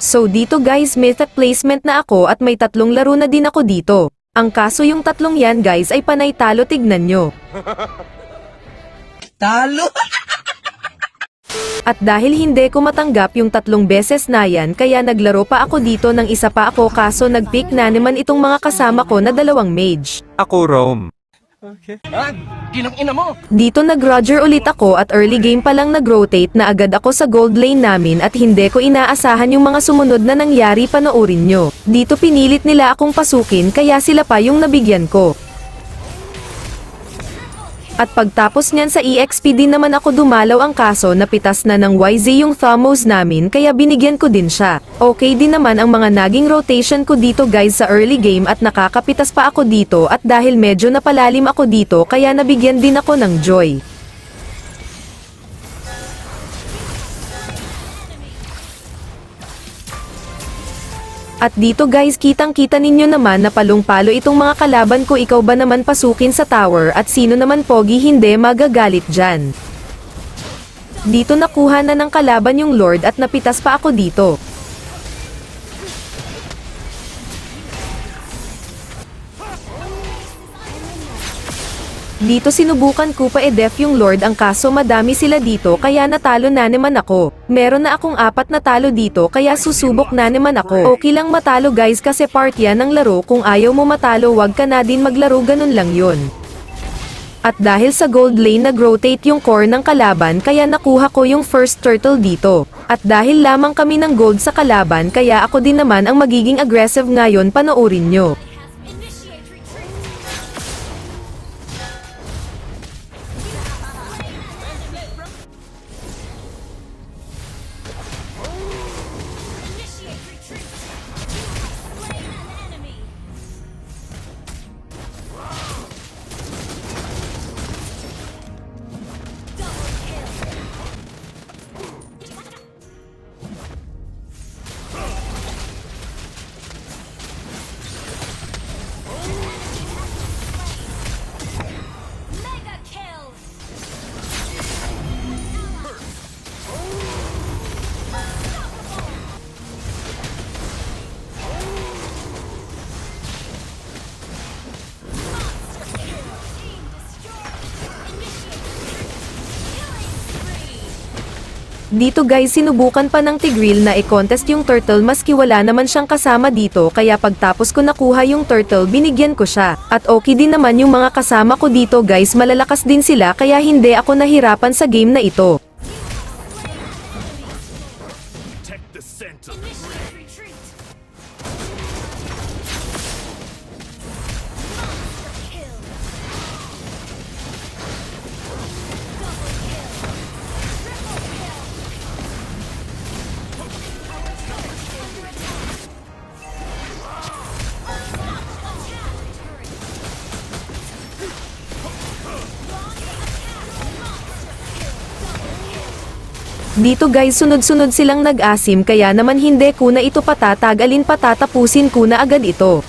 So dito guys mythic placement na ako at may 3 laro na din ako dito. Ang kaso yung 3 yan guys ay panay talo, tignan nyo. Talo! At dahil hindi ko matanggap yung 3 beses na yan kaya naglaro pa ako dito ng isa pa ako kaso nagpick na naman itong mga kasama ko na 2 mage. Ako Rome. Okay. Ginang ina mo! Dito nag-Roger ulit ako at early game pa lang nag-rotate na agad ako sa gold lane namin at hindi ko inaasahan yung mga sumunod na nangyari, panoorin nyo. Dito pinilit nila akong pasukin kaya sila pa yung nabigyan ko. At pagtapos niyan sa EXP din naman ako dumalaw, ang kaso napitas na ng YZ yung Thamos namin kaya binigyan ko din siya. Okay din naman ang mga naging rotation ko dito guys sa early game at nakakapitas pa ako dito at dahil medyo napalalim ako dito kaya nabigyan din ako ng joy. At dito guys kitang-kita ninyo naman na palong-palo itong mga kalaban ko. Ikaw ba naman pasukin sa tower at sino naman pogi hindi magagalit dyan? Dito nakuha na ng kalaban yung Lord at napitas pa ako dito. Dito sinubukan ko pa def yung Lord ang kaso madami sila dito kaya natalo na naman ako. Meron na akong 4 na talo dito kaya susubok na naman ako. Okay lang matalo guys kasi part yan ng laro, kung ayaw mo matalo wag ka na din maglaro, ganun lang yun. At dahil sa gold lane nag-rotate yung core ng kalaban kaya nakuha ko yung first turtle dito. At dahil lamang kami ng gold sa kalaban kaya ako din naman ang magiging aggressive ngayon, panoorin nyo. Dito guys sinubukan pa ng Tigreal na i-contest yung turtle maski wala naman siyang kasama dito kaya pagtapos ko nakuha yung turtle binigyan ko siya. At okay din naman yung mga kasama ko dito guys, malalakas din sila kaya hindi ako nahirapan sa game na ito. Dito guys sunod-sunod silang nag-asim kaya naman hindi ko na ito patatagalin, patatapusin ko na agad ito.